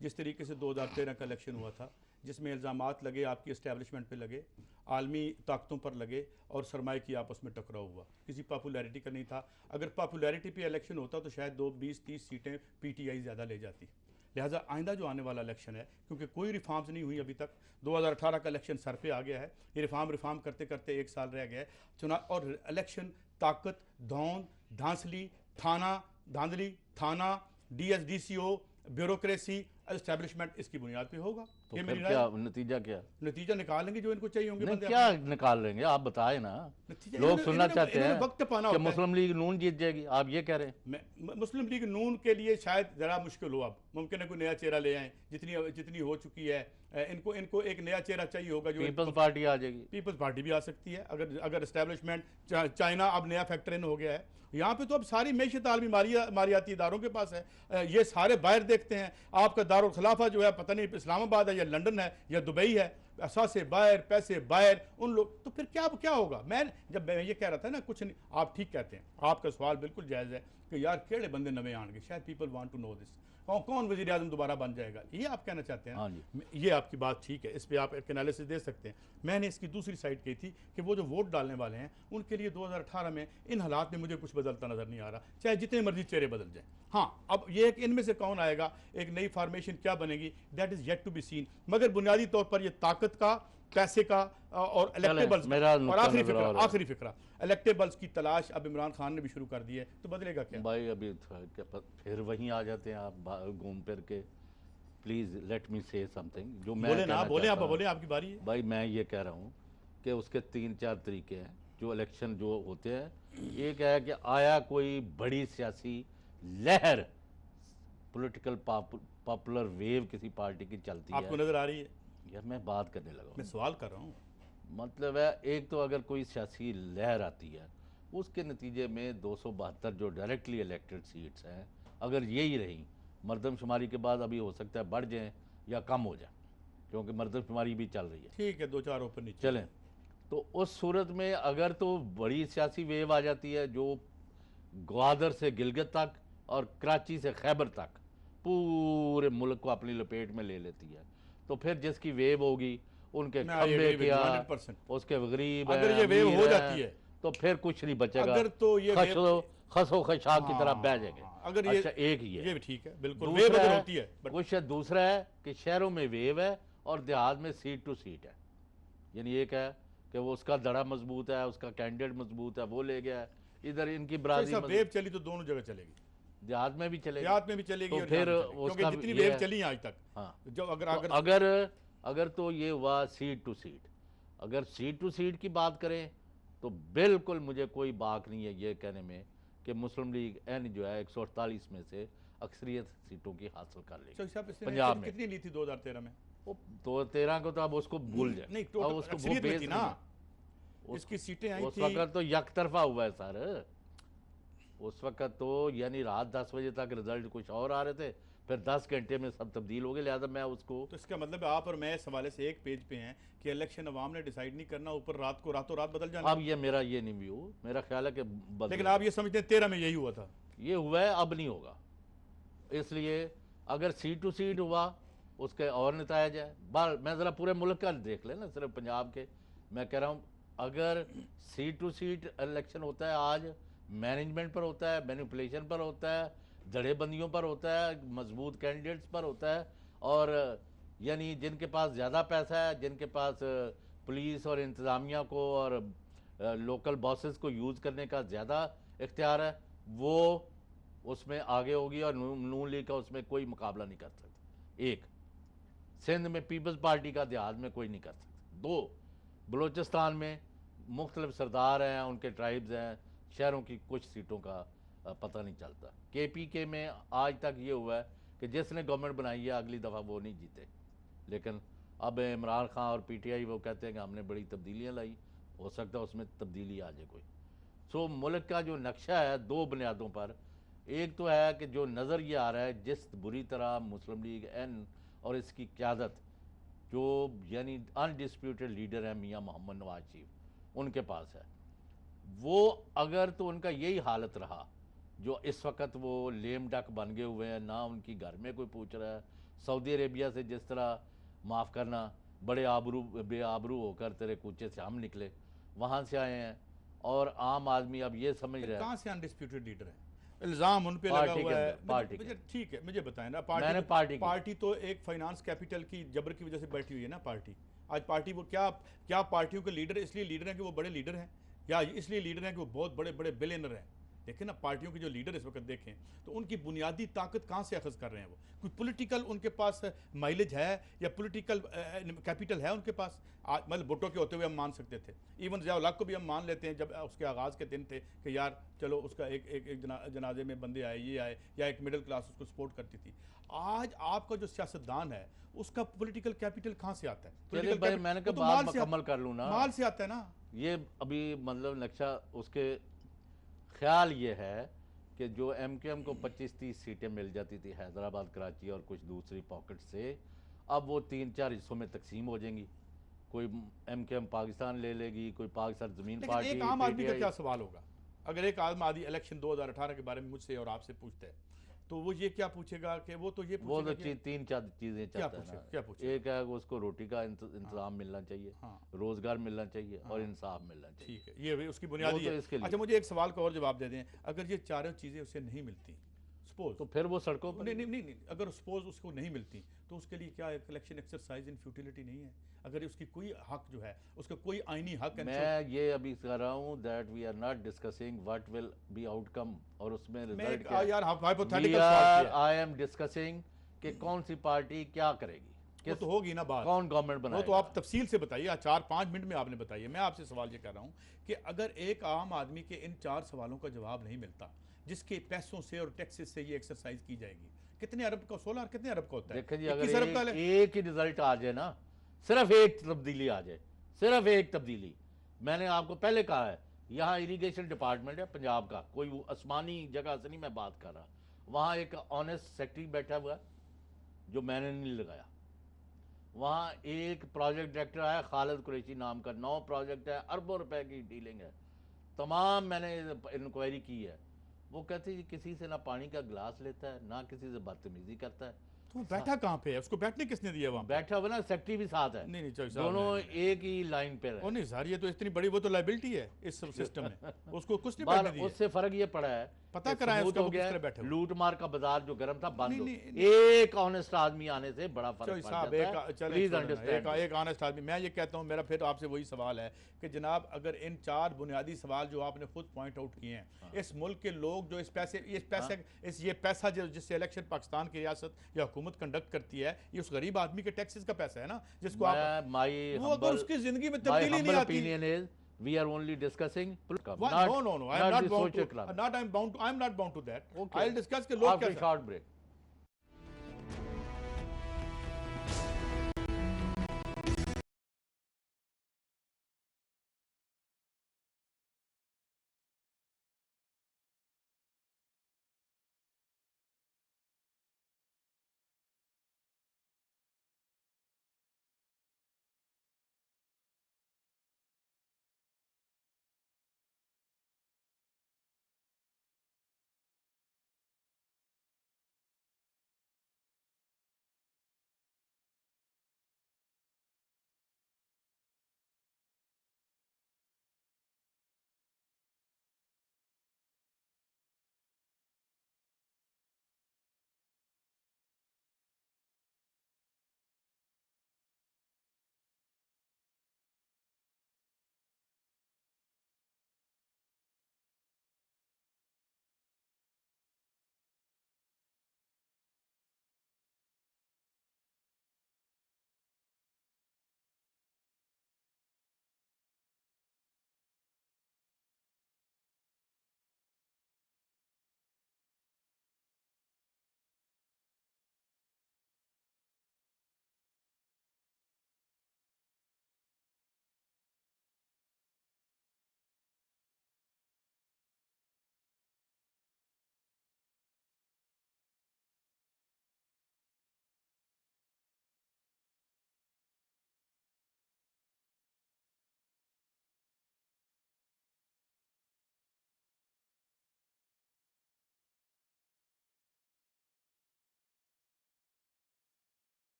जिस तरीके से 2013 का इलेक्शन हुआ था, जिसमें इल्ज़ामात लगे आपकी इस्टेब्लिशमेंट पे लगे, आलमी ताकतों पर लगे और सरमाए की आपस में टकराव हुआ, किसी पॉपुलैरिटी का नहीं था। अगर पॉपुलैरिटी पे इलेक्शन होता तो शायद 20-30 सीटें PTI ज़्यादा ले जाती। लिहाजा आइंदा जो आने वाला इलेक्शन है, क्योंकि कोई रिफॉर्म्स नहीं हुई अभी तक, 2018 का इलेक्शन सर पे आ गया है, ये रिफॉर्म करते करते 1 साल रह गया है चुनाव। और इलेक्शन ताकत, धौन, धांसली, थाना धांधली, थाना, DSDCO, ब्यूरोक्रेसी, एस्टेब्लिशमेंट, इसकी बुनियाद पे होगा। तो ये फिर मेरी क्या राय। नतीजा क्या? नतीजा निकालेंगे जो इनको चाहिए होंगे नहीं, बंदे। क्या निकाल लेंगे आप बताएं ना। नतीजा लोग सुनना इन्होंने- चाहते इन्होंने हैं वक्त पाना कि होता है। मुस्लिम लीग नून जीत जाएगी, आप ये कह रहे हैं। मुस्लिम लीग नून के लिए शायद ज़रा मुश्किल हो। अब मुमकिन है कोई नया चेहरा ले आए, जितनी हो चुकी है। इनको एक नया चेहरा चाहिए होगा जो पीपल्स पार्टी आ जाएगी। पीपल्स पार्टी भी आ सकती है अगर इस्टेब्लिशमेंट, चाइना अब नया फैक्टर इन हो गया है यहाँ पे। तो अब सारी मैशत आलमी मालियाती इदारों के पास है। ये सारे बाहर देखते हैं। आपका दारुल खिलाफा जो है पता नहीं इस्लामाबाद है या लंदन है या दुबई है, असासे बाहर, पैसे बाहर, उन लोग। तो फिर क्या होगा। जब मैं ये कह रहा था ना, कुछ नहीं, आप ठीक कहते हैं, आपका सवाल बिल्कुल जायज़ है कि यार केड़े बंदे नवे आएंगे, शायद people want to know this, कौन वज़ीर आज़म दोबारा बन जाएगा, ये आप कहना चाहते हैं। हाँ जी। ये आपकी बात ठीक है, इस पर आप एक एनालिसिस दे सकते हैं। मैंने इसकी दूसरी साइड कही थी कि वो जो वोट डालने वाले हैं उनके लिए 2018 में इन हालात में मुझे कुछ बदलता नज़र नहीं आ रहा, चाहे जितने मर्जी चेहरे बदल जाएं। हाँ, अब ये कि इनमें से कौन आएगा, एक नई फार्मेशन क्या बनेगी, that is yet to be seen. मगर बुनियादी तौर पर ये ताकत का, पैसे का और इलेक्टेबल्स, और आखिरी फिक्रा इलेक्टेबल्स की तलाश अब इमरान खान ने भी शुरू कर दी है। तो बदलेगा क्या भाई? अभी फिर वहीं आ जाते हैं आप घूम फिर के। प्लीज़ लेट मी से समथिंग जो मैं बोले ना, कहना बोले आप चाहता हूं। बोले, आपकी बारी है। भाई मैं ये कह रहा हूँ कि उसके 3-4 तरीके हैं जो इलेक्शन जो होते हैं। एक है कि आया कोई बड़ी सियासी लहर, पॉलिटिकल पॉपुलर वेव किसी पार्टी की चलती आपको है। नजर आ रही है? यार मैं बात करने लगा मैं हूं। सवाल कर रहा हूँ। मतलब है, एक तो अगर कोई सियासी लहर आती है, उसके नतीजे में 272 जो डायरेक्टली इलेक्टेड सीट्स हैं, अगर यही रही, मरदमशुमारी के बाद अभी हो सकता है बढ़ जाएं या कम हो जाए, क्योंकि मरदमशुमारी भी चल रही है। ठीक है, 2-4 ऊपर नीचे चलें, तो उस सूरत में अगर तो बड़ी सियासी वेव आ जाती है जो ग्वादर से गिलगित तक और कराची से खैबर तक पूरे मुल्क को अपनी लपेट में ले लेती है, तो फिर जिसकी वेव होगी उनके खंबे क्या, 100%। उसके गरीब अगर हैं, ये वेव अमीर हो हैं, जाती है, तो फिर कुछ नहीं बचेगा। अगर तो ये खसो खशाब की तरह बह जाएंगे। अगर अच्छा, एक ही ये है। भी ठीक है, बिल्कुल वेव दूसरा अगर है, होती है कुछ दूसरा है कि शहरों में वेव है और देहात में सीट टू सीट है। यानी एक है कि वो उसका दड़ा मजबूत है, उसका कैंडिडेट मजबूत है, वो ले गया है। इधर इनकी बरादरी वेव चली तो दोनों जगह चलेगी, देहात में भी चलेगी, देहात में भी चलेगी तो और फिर यहाँ भी चलेगी, उसका क्योंकि जितनी ये वेव है। चली आज तक। हाँ, जो तो अगर तो ये हुआ सीट टू सीट। अगर सीट टू सीट की बात करें तो बिल्कुल मुझे कोई बात नहीं है ये कहने में कि मुस्लिम लीग एन जो है 148 में से अक्सरियत सीटों की हासिल कर लेगी पंजाब में। कितनी ली थी 2013 में? वो 2013 को तो अब उसको भूल जाए, नहीं, अब टोटल उसको वो अक्सरियत में बेस थी नहीं ना, है। इसकी सीटें आई उस थी। वक्त तो यकतरफा हुआ है सर। उस वक्त तो यानी रात 10 बजे तक रिजल्ट कुछ और आ रहे थे, फिर 10 घंटे में सब तब्दील हो गए। लिहाजा मैं उसको, तो इसका मतलब आप और मैं इस हवाले से एक पेज पे हैं कि इलेक्शन अवाम ने डिसाइड नहीं करना, ऊपर रात को रातों रात बदल जाना। अब ये मेरा ये नहीं व्यू, मेरा ख्याल है कि लेकिन आप ये समझते हैं 13 में यही हुआ था? ये हुआ है, अब नहीं होगा। इसलिए अगर सीट टू सीट हुआ उसके और नतायज है। मैं ज़रा पूरे मुल्क का देख लें ना, सिर्फ पंजाब के। मैं कह रहा हूँ अगर सीट टू सीट इलेक्शन होता है, आज मैनेजमेंट पर होता है, मैनिपुलेशन पर होता है, धड़ेबंदियों पर होता है, मजबूत कैंडिडेट्स पर होता है, और यानी जिनके पास ज़्यादा पैसा है, जिनके पास पुलिस और इंतज़ामिया को और लोकल बॉसेस को यूज़ करने का ज़्यादा इख्तियार है, वो उसमें आगे होगी और नून लीग का उसमें कोई मुकाबला नहीं कर सकता। एक, सिंध में पीपल्स पार्टी का देहात में कोई नहीं कर सकता। दो, बलूचिस्तान में मुख्तलिफ सरदार हैं, उनके ट्राइब्स हैं, शहरों की कुछ सीटों का पता नहीं चलता। KPK में आज तक ये हुआ है कि जिसने गवर्नमेंट बनाई है अगली दफ़ा वो नहीं जीते, लेकिन अब इमरान खान और PTI वो कहते हैं कि हमने बड़ी तब्दीलियाँ लाई, हो सकता है उसमें तब्दीली आ जाए कोई। सो मुल्क का जो नक्शा है दो बुनियादों पर, एक तो है कि जो नज़र ये आ रहा है जिस बुरी तरह मुस्लिम लीग एन और इसकी क़यादत, जो यानी अनडिस्प्यूटेड लीडर है मियाँ मोहम्मद नवाज शरीफ, उनके पास है, वो अगर तो उनका यही हालत रहा जो इस वक्त वो लेम डक बन गए हुए हैं, ना उनकी घर में कोई पूछ रहा है। सऊदी अरेबिया से जिस तरह, माफ़ करना, बड़े आबरू बेआबरू होकर तेरे कूचे से हम निकले, वहाँ से आए हैं, और आम आदमी अब ये समझ रहा है। कहाँ से अनडिस्प्यूटेड लीडर है? इल्ज़ाम उन पे लगा पार्टी के हुआ है। अंदर, पार्टी के अंदर। ठीक है, मुझे बताएं ना, मैंने पार्टी की पार्टी तो एक फाइनेंस कैपिटल की जबर की वजह से बैठी हुई है ना पार्टी। आज पार्टी वो क्या क्या पार्टियों के लीडर इसलिए लीडर हैं कि वो बड़े लीडर हैं, या इसलिए लीडर हैं कि वो बहुत बड़े बड़े बिलियनर हैं? देखें ना, पार्टियों के जो लीडर इस वक्त देखें तो उनकी बुनियादी ताकत कहाँ से अखज़ कर रहे हैं? वो कोई पॉलिटिकल उनके पास माइलेज है या पॉलिटिकल कैपिटल है उनके पास? मतलब भुट्टो के होते हुए हम मान सकते थे, इवन ज़िया उल हक को भी हम मान लेते हैं जब उसके आगाज़ के दिन थे कि यार चलो उसका एक जनाजे में बंदे आए, ये आए, या एक मिडिल क्लास उसको सपोर्ट करती थी। आज आपका जो सियासतदान है उसका पॉलिटिकल कैपिटल कहाँ से आता है? चलिए Political भाई, capital- मैंने वो कहा तो बात माल से मुकम्मल कर लूँ ना। माल से आता है ना। ये अभी मतलब नक्शा उसके ख्याल ये है कि जो MKM को 25-30 सीटें मिल जाती थी हैदराबाद, कराची और कुछ दूसरी पॉकेट से, अब वो 3-4 हिस्सों में तकसीम हो जाएंगी। कोई MKM पाकिस्तान ले लेगी, कोई पाकिस्तान ज़मीन लेकिन पार्टी, एक आम आदमी का PTI। क्या सवाल होगा अगर एक आम आदमी इलेक्शन 2018 के बारे में मुझसे और आपसे पूछता है, तो वो ये क्या पूछेगा कि वो तो ये वो पूछेगा तो कि 3-4 चीज़ें क्या चाहता है पूछेगा, ना। क्या पूछेगा? एक है कि उसको रोटी का इंतज़ाम मिलना चाहिए, हाँ, रोज़गार मिलना चाहिए, और हाँ, इंसाफ मिलना चाहिए। ठीक है, ये भी उसकी वो बुनियादी तो है। इसके अच्छा, लिए, मुझे एक सवाल का और जवाब दे दें, अगर ये चारों चीज़ें उसे नहीं मिलती, सपोज तो फिर वो सड़कों पर। नहीं नहीं नहीं नहीं, अगर सपोज उसको नहीं मिलती तो उसके लिए क्या एक इलेक्शन एक्सरसाइज इन फ्यूटिलिटी नहीं है? अगर उसकी कोई हक जो है, उसका कोई आईनी हक मैं ये अभी कर रहा हूँ that we are not discussing what will be outcome, और उसमें मैं रिजल्ट एक क्या है। यार वी हाइपोथेटिकल सवाल आर किया है। आई एम डिस्कसिंग कि कौन सी पार्टी क्या करेगी, वो किस तो होगी ना बात, कौन गवर्नमेंट वो तो बनाएगा। आप तफसील से बताइए, 4-5 मिनट में आपने बताइए। मैं आपसे सवाल ये कर रहा हूँ कि अगर एक आम आदमी के इन 4 सवालों का जवाब नहीं मिलता, जिसके पैसों से और टैक्सेस से ये एक्सरसाइज की जाएगी, कितने अरब का, 16 कितने अरब का होता है? देखें जी, अगर 21 अरब का एक ही रिजल्ट आ जाए ना, सिर्फ एक तब्दीली आ जाए, सिर्फ एक तब्दीली। मैंने आपको पहले कहा है, यहाँ इरिगेशन डिपार्टमेंट है पंजाब का, कोई वो आसमानी जगह से नहीं मैं बात कर रहा, वहाँ एक ऑनेस्ट सेक्रेटरी बैठा हुआ है जो मैंने नहीं लगाया। वहाँ एक प्रोजेक्ट डायरेक्टर है खालिद कुरैशी नाम का, 9 प्रोजेक्ट है, अरबों रुपए की डीलिंग है, तमाम मैंने इंक्वायरी की है। वो कहते हैं किसी से ना पानी का गिलास लेता है, ना किसी से बदतमीजी करता है। तो वो बैठा कहाँ पे है? उसको बैठने किसने दिया वहाँ पे? बैठा हुआ ना, सेक्रेटरी भी साथ है, नहीं नहीं चौधरी साहब, दोनों नहीं, नहीं, एक ही लाइन पे ओ रहे। नहीं सर, ये तो इतनी बड़ी वो तो लाइबिलिटी है इस सिस्टम में, उसको कुछ नहीं बार बैठने दिया। उससे फर्क ये पड़ा है पता कि कराएं सबूत उसका हो वो किस गया, तरह बैठे हुए। लूट मार का बाजार जो गर्म था बंद नहीं, हो, नहीं, एक ऑनेस्ट आदमी आने से बड़ा फर्क चौधरी पड़ साहब, जाता है। चलें, प्लीज छोड़ें ना, अंडरस्टैंड। एक ऑनेस्ट आदमी, मैं ये कहता हूँ, मेरा फिर आपसे वही सवाल है कि जनाब अगर इन 4 बुनियादी सवाल जो आपने खुद पॉइंट आउट किए हैं, इस मुल्क के लोग जो ये पैसा जो जिससे इलेक्शन पाकिस्तान की रियासत या हुकूमत कंडक्ट करती है, ये उस गरीब आदमी के टैक्सेस का पैसा है ना, जिसको आप वो अगर उसकी जिंदगी में तब्दीली नहीं आती। opinion is we are only discussing political, No, I am not not the bound social to, club. I am not bound to that. Okay. I'll discuss के लोग After क्या short break.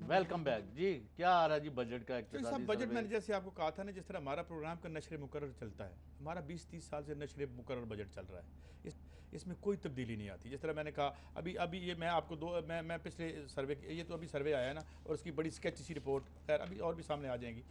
वेलकम बैक जी। क्या आ रहा है जी budget का तो इक्तिसादी सब budget सर्वे? मैंने जैसे आपको कहा था ना, जिस तरह हमारा प्रोग्राम का नशर मुकर्रर चलता है, हमारा 20-30 साल से नशर मुकर्रर बजट चल रहा है। इसमें कोई तब्दीली नहीं आती। जिस तरह मैंने कहा अभी अभी ये मैं आपको मैं पिछले सर्वे, ये तो अभी सर्वे आया है ना, और उसकी बड़ी स्केच सी रिपोर्ट खैर अभी और भी सामने आ जाएंगी।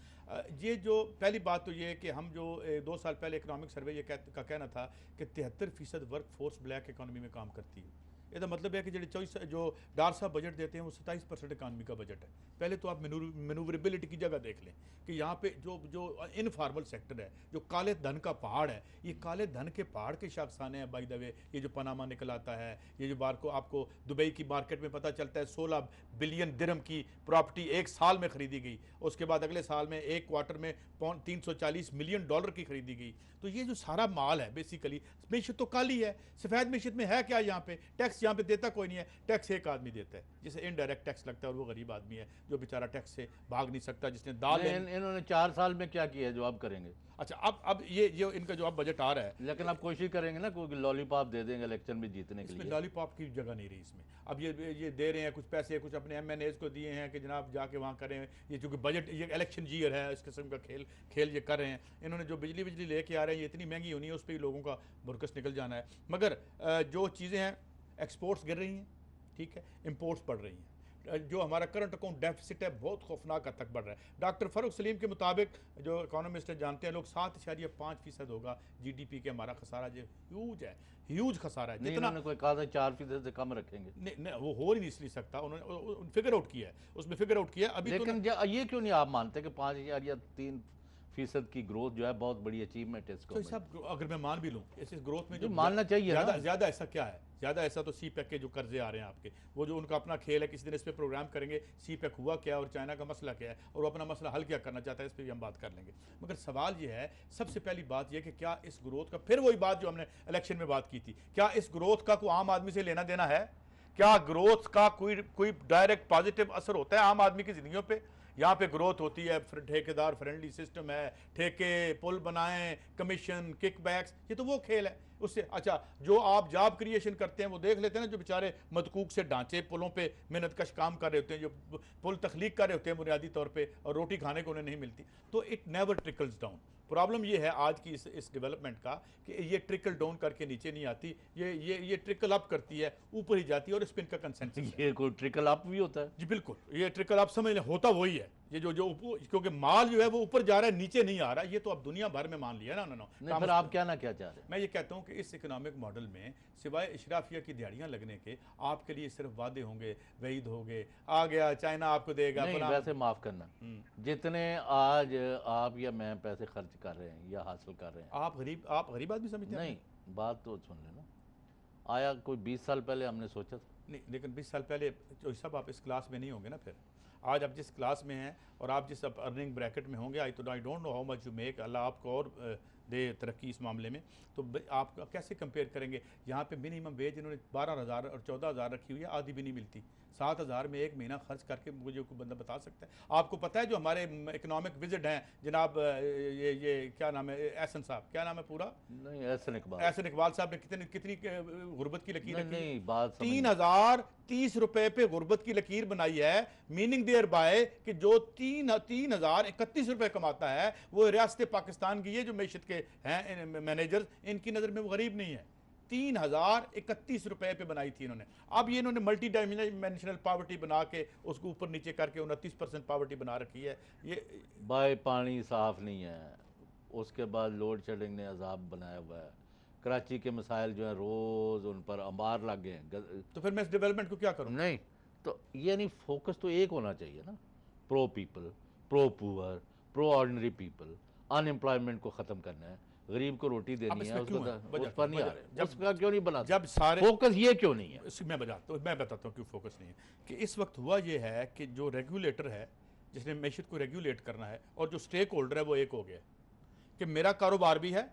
ये जो पहली बात तो ये है कि हम जो 2 साल पहले इकनॉमिक सर्वे ये का कहना था कि 73% वर्क फोर्स ब्लैक इकानमी में काम करती है। इसका मतलब है कि जो डार साहब बजट देते हैं वो 27% इकानमी का बजट है। पहले तो आप मनूवरेबिलिटी की जगह देख लें कि यहाँ पे जो इनफॉर्मल सेक्टर है, जो काले धन का पहाड़ है, ये काले धन के पहाड़ के शाखसाने हैं। बाय द वे ये जो पनामा निकल आता है, ये जो बार को आपको दुबई की मार्केट में पता चलता है 16 बिलियन दिरहम की प्रॉपर्टी एक साल में खरीदी गई, उसके बाद अगले साल में एक क्वार्टर में $340 मिलियन की खरीदी गई। तो ये जो सारा माल है बेसिकली, मीशत तो काली है। सफ़ेद मीशत में है क्या? यहाँ पे टैक्स यहाँ पे देता कोई नहीं है। टैक्स एक आदमी देता है जिसे इनडायरेक्ट टैक्स लगता है, और वो गरीब आदमी है जो बेचारा टैक्स से भाग नहीं सकता, जिसने दाल इन्होंने 4 साल में क्या किया है जो अब करेंगे? अच्छा अब ये इनका जो अब बजट आ रहा है, लेकिन आप कोशिश करेंगे ना कोई लॉलीपॉप दे देंगे इलेक्शन में जीतने के इसमें लिए। लॉलीपॉप की जगह नहीं रही इसमें। अब ये दे रहे हैं कुछ पैसे, कुछ अपने MNAs को दिए हैं कि जनाब जाके वहाँ करें। ये चूँकि बजट ये इलेक्शन ईयर है, इस किस्म का खेल ये कर रहे हैं। इन्होंने जो बिजली लेके आ रहे हैं, ये इतनी महंगी होनी है, उस पर ही लोगों का बुरकस निकल जाना है। मगर जो चीज़ें हैं, एक्सपोर्ट्स गिर रही हैं, ठीक है, इम्पोर्ट्स बढ़ रही हैं। जो हमारा करंट अकाउंट डेफिसिट है बहुत खौफनाक हद तक बढ़ रहा है। डॉक्टर फ़ारूक सलीम के मुताबिक, जो इकोनॉमिस्ट जानते हैं लोग, 7.5% होगा GDP के हमारा खसारा। जो ह्यूज है, ह्यूज खसारा है। जितना कोई कहा था 4% से कम रखेंगे। नहीं, वो हो ही नहीं सकता। उन्होंने फिगर आउट किया है, उसमें फिगर आउट किया अभी। लेकिन ये क्यों नहीं आप मानते कि 5,000 या 3% की ग्रोथ जो है बहुत बड़ी अचीवमेंट है इसको? तो सब अगर मैं मान भी लूँ इस ग्रोथ में, जो मानना चाहिए ज़्यादा ऐसा क्या है? ज़्यादा ऐसा तो CPEC के जो कर्जे आ रहे हैं आपके, वो जो उनका अपना खेल है। किसी दिन इस पर प्रोग्राम करेंगे CPEC हुआ क्या और चाइना का मसला क्या है, और वो अपना मसला हल क्या करना चाहता है, इस पर भी हम बात कर लेंगे। मगर सवाल ये है, सबसे पहली बात यह कि क्या इस ग्रोथ का, फिर वही बात जो हमने इलेक्शन में बात की थी, क्या इस ग्रोथ का कोई आम आदमी से लेना देना है? क्या ग्रोथ का कोई डायरेक्ट पॉजिटिव असर होता है आम आदमी की जिंदगियों पे? यहाँ पे ग्रोथ होती है, ठेकेदार फ्रेंडली सिस्टम है, ठेके पुल बनाएं, कमीशन, किकबैक्स, ये तो वो खेल है उससे। अच्छा, जो आप जॉब क्रिएशन करते हैं वो देख लेते हैं ना, जो बेचारे मदकूक से ढांचे पुलों पे मेहनत कश काम कर रहे होते हैं, जो पुल तख्लीक कर रहे होते हैं बुनियादी तौर पे, और रोटी खाने को उन्हें नहीं मिलती, तो it never trickles down. Problem ये है आज की इस डेवलपमेंट का कि ये ट्रिकल डाउन करके नीचे नहीं आती, ये ट्रिकल अप करती है, ऊपर ही जाती है, और इस पर इनका कंसेंसस है। ये कोई ट्रिकल अप भी होता है? जी बिल्कुल, ये ट्रिकल अप समझ लें, होता वही है। ये जो क्योंकि माल जो है वो ऊपर जा रहा है, नीचे नहीं आ रहा। ये तो अब दुनिया भर में मान लिया ना उन्होंने। फिर आप क्या चाह रहे हैं? मैं ये कहता हूँ कि इस इकोनॉमिक मॉडल में सिवाय इशराफिया की दिहाड़ियाँ लगने के आपके लिए सिर्फ वादे होंगे, वईद होंगे, आ गया चाइना आपको देगा। नहीं, वैसे माफ करना, जितने आज आप या मैं पैसे खर्च कर रहे हैं या हासिल कर रहे हैं, आप गरीब आदमी समझते हैं? नहीं, बात तो सुन लेना। आया कोई 20 साल पहले हमने सोचा था? नहीं, लेकिन 20 साल पहले जो सब आप इस क्लास में नहीं होंगे ना। फिर आज आप जिस क्लास में हैं और आप जिस अर्निंग ब्रैकेट में होंगे, I don't know how much you make, Allah आपको और दे तरक्की इस मामले में, तो आप कैसे कंपेयर करेंगे? यहाँ पे मिनिमम वेज इन्होंने 12,000 और 14,000 रखी हुई है, आधी भी नहीं मिलती। 7,000 में एक महीना खर्च करके मुझे कोई बंदा बता सकता है? आपको पता है जो हमारे इकोनॉमिक विजिट हैं जनाब, ये क्या नाम है, एहसन साहब, क्या नाम है पूरा? नहीं, एहसन इकबाल साहब ने कितनी गुर्बत की लकीर रखी? नहीं, बात 3,030 रुपए पे गुर्बत की लकीर बनाई है। मीनिंग देयर बाय कि जो 3,031 रुपए कमाता है वो रियासत पाकिस्तान की, ये जो मैशत के हैं मैनेजर, इनकी नज़र में वो गरीब नहीं है। 3,031 रुपए पे बनाई थी इन्होंने। अब ये इन्होंने मल्टी डायमेंशनल पावर्टी बना के उसको ऊपर नीचे करके 29% पावर्टी बना रखी है। ये भाई पानी साफ नहीं है, उसके बाद लोड शेडिंग ने अजाब बनाया हुआ है, कराची के मसाइल जो है रोज़ उन पर अंबार लग गए हैं। तो फिर मैं इस डेवलपमेंट को क्या करूँ? नहीं, तो ये नहीं, फोकस तो एक होना चाहिए ना, pro people, pro poor, pro ordinary people. Unemployment को ख़त्म करना है, गरीब को रोटी देनी है, उस पर नहीं आ रहे। उसका क्यों नहीं बना? जब सारे फोकस ये क्यों नहीं है? मैं बताता हूँ क्यों फोकस नहीं है। कि इस वक्त हुआ ये है कि जो रेगुलेटर है जिसने मैशत को रेगुलेट करना है, और जो स्टेक होल्डर है वो एक हो गया कि मेरा कारोबार भी है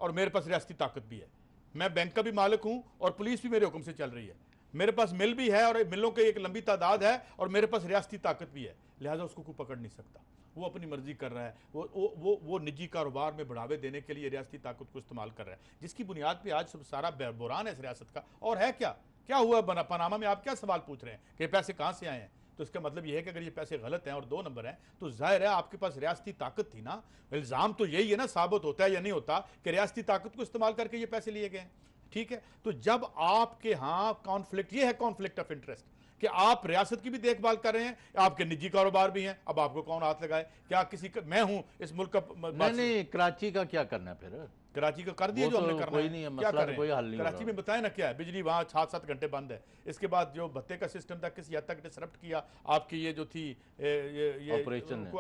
और मेरे पास रियासती ताकत भी है। मैं बैंक का भी मालिक हूँ और पुलिस भी मेरे हुक्म से चल रही है। मेरे पास मिल भी है और मिलों की एक लंबी तादाद है, और मेरे पास रियासती ताकत भी है। लिहाजा उसको कोई पकड़ नहीं सकता। वो अपनी मर्जी कर रहा है, वो निजी कारोबार में बढ़ावे देने के लिए रियासती ताकत को इस्तेमाल कर रहा है, जिसकी बुनियाद पे आज सब सारा बुरान है इस रियासत का। और है क्या हुआ पनामा में? आप क्या सवाल पूछ रहे हैं कि पैसे कहाँ से आए हैं? तो इसका मतलब ये है कि अगर ये पैसे गलत हैं और 2 नंबर हैं तो जाहिर है आपके पास रियासती ताकत थी ना। इल्ज़ाम तो यही है ना, साबित होता है या नहीं होता कि रियासती ताकत को इस्तेमाल करके ये पैसे लिए गए हैं। ठीक है, तो जब आपके यहाँ कॉन्फ्लिक्ट, ये है कॉन्फ्लिक्ट ऑफ इंटरेस्ट कि आप रियासत की भी देखभाल कर रहे हैं, आपके निजी कारोबार भी हैं, अब आपको कौन हाथ लगाए? क्या किसी का, मैं हूं इस मुल्क का नहीं, कराची का क्या करना है फिर? कराची को कर दिया जो हमने करना कोई नहीं है, क्या मसला कर कोई हल नहीं हो कराची में बताया ना क्या है, बिजली वहाँ 7-7 घंटे बंद है। इसके बाद जो भत्ते का सिस्टम था किसी हद तक डिसरप्ट किया, आपकी ये जो थी ये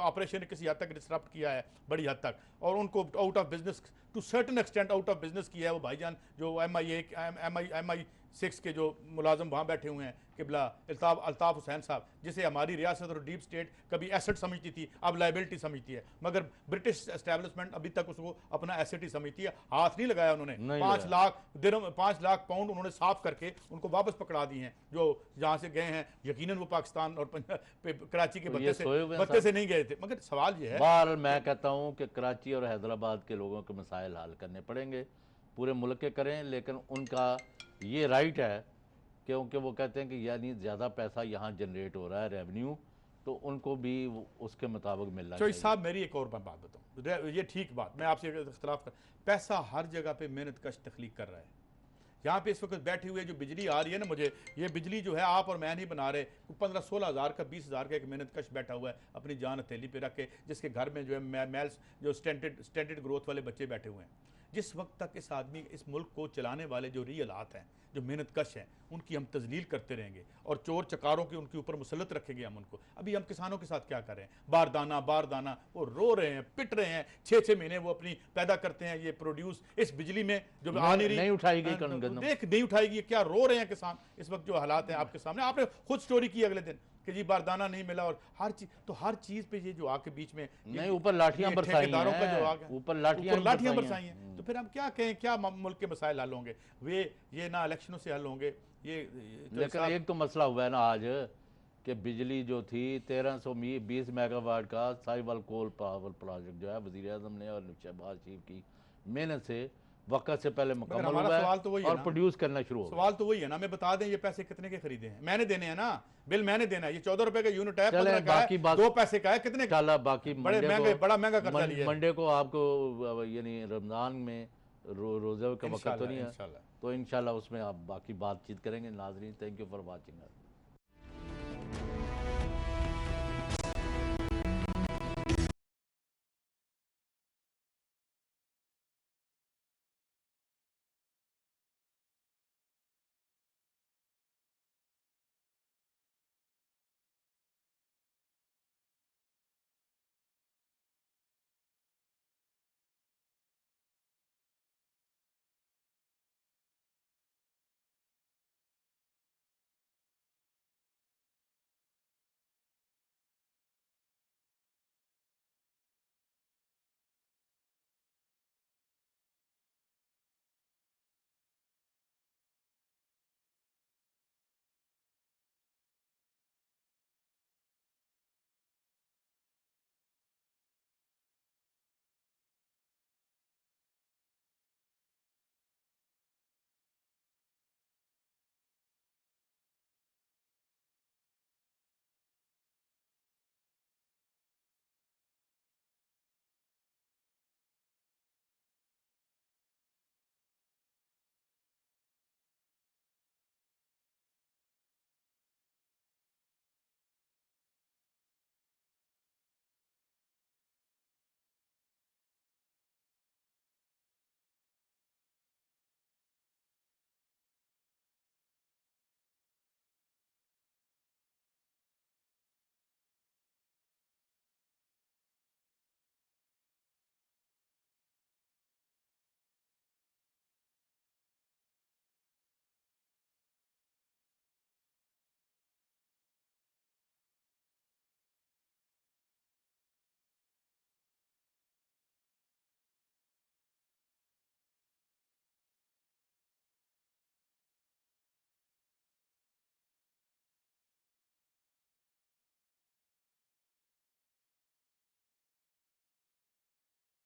ऑपरेशन ने किसी हद तक डिसरप्ट किया है बड़ी हद तक, और उनको out of business to certain extent out of business किया है वो भाईजान जो MI6 के जो मुलाजम वहाँ बैठे हुए हैं, किबला अल्ताफ़ हुसैन साहब, जिसे हमारी रियासत और डीप स्टेट कभी एसेट समझती थी अब लाइबिलिटी समझती है, मगर ब्रिटिश एस्टैब्लिशमेंट अभी तक उसको अपना एसेट ही समझती है। हाथ नहीं लगाया उन्होंने। 5 लाख दिरहम 5 लाख पाउंड उन्होंने साफ करके उनको वापस पकड़ा दिए हैं जो जहाँ से गए हैं। यकीनन वो पाकिस्तान और कराची के बत्ते से नहीं गए थे। मगर सवाल ये है, बहरहाल मैं कहता हूँ कि कराची और हैदराबाद के लोगों के मसाइल हल करने पड़ेंगे, पूरे मुल्क के करें, लेकिन उनका ये राइट है क्योंकि वो कहते हैं कि यानी ज़्यादा पैसा यहाँ जनरेट हो रहा है रेवेन्यू, तो उनको भी उसके मुताबिक मिलना चाहिए। साहब मेरी एक और बात बताऊँ, ये ठीक बात, मैं आपसे इख्तलाफ कर, पैसा हर जगह पे मेहनत कश तख्लीक कर रहा है। यहाँ पे इस वक्त बैठे हुए जो बिजली आ रही है ना, मुझे ये बिजली जो है आप और मैं नहीं बना रहे, 15-16 हज़ार का 20 हज़ार का एक मेहनत कश बैठा हुआ है अपनी जान हथेली पे रख के, जिसके घर में जो है मेल्स जो स्टेंटेड ग्रोथ वाले बच्चे बैठे हुए हैं। जिस वक्त तक इस आदमी, इस मुल्क को चलाने वाले जो रियल हाथ हैं, जो मेहनत कश हैं, उनकी हम तजलील करते रहेंगे और चोर चकारों के उनके ऊपर मुसलत रखेंगे हम उनको। अभी हम किसानों के साथ क्या कर रहे हैं? बारदाना वो रो रहे हैं, पिट रहे हैं, 6-6 महीने वो अपनी पैदा करते हैं ये प्रोड्यूस, इस बिजली में जो आ नहीं रही, नहीं उठाएगी, नहीं उठाएगी, क्या रो रहे हैं किसान इस वक्त जो हालात हैं आपके सामने। आपने खुद स्टोरी की अगले दिन कि जी बारदाना नहीं मिला और हर चीज, तो हर चीज पे ये जो आके बीच में नहीं ऊपर लाठियां बरसाई हैं, ऊपर लाठियां बरसाई हैं, तो फिर हम क्या कहें? क्या मुल्क के मसाइल हल होंगे? ये ना इलेक्शनों से हल होंगे। लेकिन एक तो मसला हुआ है ना आज कि बिजली जो थी 1320 मेगावाट का साहिवाल कोल पावर प्रोजेक्ट जो है वज़ीर आज़म ने और शहबाज शरीफ की मेहनत से वक्त से पहले मुकम्मल हुआ है और प्रोड्यूस करना शुरू हो। सवाल तो वही है ना, मैं बता दें ये पैसे कितने के खरीदे हैं? मैंने देने हैं ना, बिल मैंने देना है। ये 14 रुपए का यूनिट है, 15 का है, 2 पैसे का है, कितने का? बाकी बड़ा महंगा कर्जा लिया है। मंडे को आपको यानी रमजान में रोज़े का वक्त तो नहीं है, तो इंशाल्लाह उसमें आप बाकी बातचीत करेंगे। नाज़रीन, थैंक यू फॉर वाचिंग।